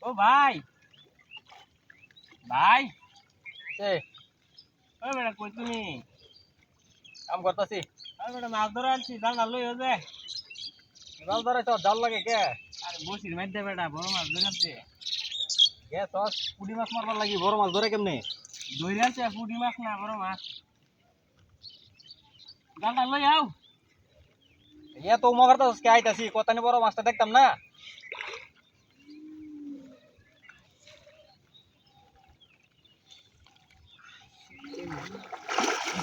ও ভাই ভাই এ ও বেটা কই তুমি কাম করতেছি। ও বেটা মাছ ধরে আনছি জাল না লই যে জাল ধরাইছ জাল লাগে কে? আরে বসির মধ্যে বেটা বড় মাছ ধরে আনছে কে সস পুঁটি মাছ মারবার লাগি বড় মাছ ধরে কেমনে? ধরে আনছে পুঁটি মাছ না বড় মাছ জালটা লই আও এ তো মগার তো কে আইতাছি কতানি বড় মাছটা দেখতাম না।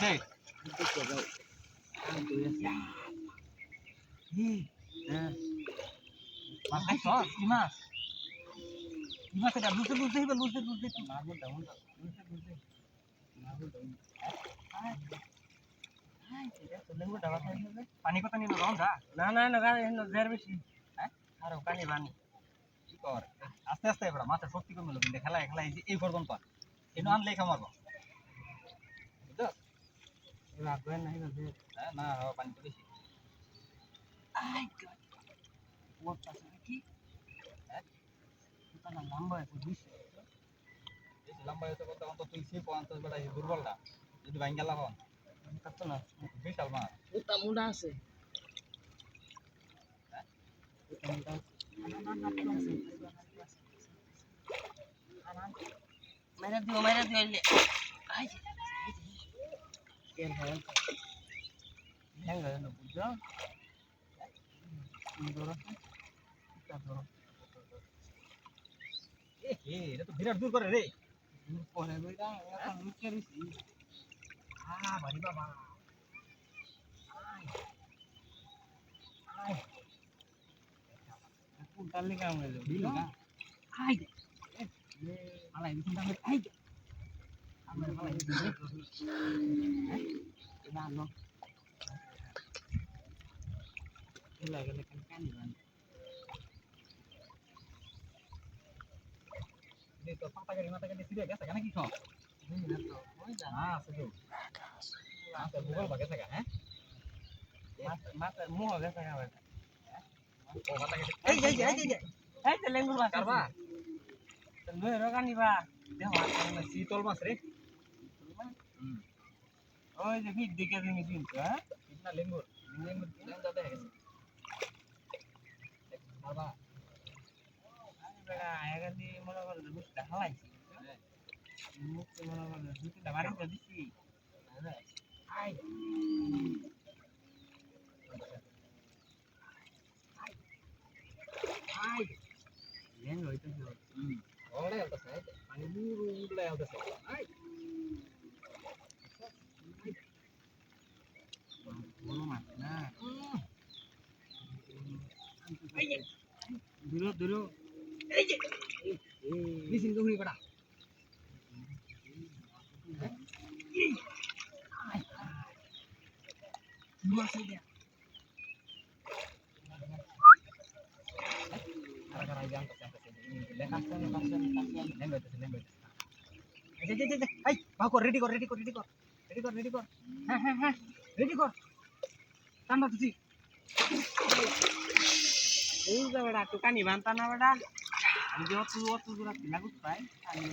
এই মাছ দেখছ কি মাছ কি মাছ এটা লুচে লুচে হিবা লুচে লুচে মাছ বলতে বলতে লুচে লুচে মাছ বলতে পানি কত নিল রঙা না না না জের বেশি হ্যাঁ আর পানি পানি কি কর আস্তে আস্তে এবার মাছের শক্তি কমে গেল কিন্তু খেলা খেলা এই করবেন তো এনো আনলে খামারবো বুঝছো? লাগবে নাই না হ্যাঁ না পানি তো বেশি আই গড what আছে কি হ্যাঁ এটা না লম্বা আছে বেশি বেশি লম্বা হয়েছে বলতে অন্তত তুই সে 50 বেলা দুর্বলটা যদি ভাঙ গেল হন কত না বিশাল মাছ ওটা মুড়া আছে হ্যাঁ ওটা মুড়া আছে মেরে দিও ইলে আই কেন হয় হেঙ্গা না বুঝছো ধরো এটা ধরো এটা তো বিরাট দূর করে রে পরে বইটা এখন লুকিয়ে দিছি ভারী বাবা কোনটার লিগে আমরা দিল না আই আলাই দিছেন আমরা আই আমরা আলাই দিছেন না নো এলা গেলে কেন কানি বান এই তো পাতা গাড়ি মাথা গাড়ি সিরে গেছে কেন কি খাও না তো ওই যা হ্যাঁ আছে তো আছে ভূগোল ভাগে থাকে হ্যাঁ মাথার মুহ গেছে খাবার ও মাথা গাড়ি এই তো লেঙ্গুর মাছ কারবা তো লই রগা নিবা দেখো শীতল মাছ রে ওই যে ভিড় দিকে তুমি চিনছো হ্যাঁ কিনা লেঙ্গুর লেঙ্গুর কিনা দাদা হয়ে গেছে কারবা আরে বেড়া আয়াগালি মনে করো বুঝতে হালাইছি মুক্তি মনে করো দুটিটা বাড়িতে দিছি আই আই লেন হইতেছে ওরে আলতাছে পানি মুরু উড়লে আলতাছে আই বড় মাছ না দূর দূর এই যে নিশিন গহুরি পড়া মাছ এটা কারা জানতাছে লেখা আছে লেঙ্গুর লেঙ্গুর এই বাকো রেডি কর হ্যাঁ রেডি কর টান্ডা তুই এই যে বেড়া তো কানি বানতা না বেড়া আমি যে অত দূর লাগু পাই আমি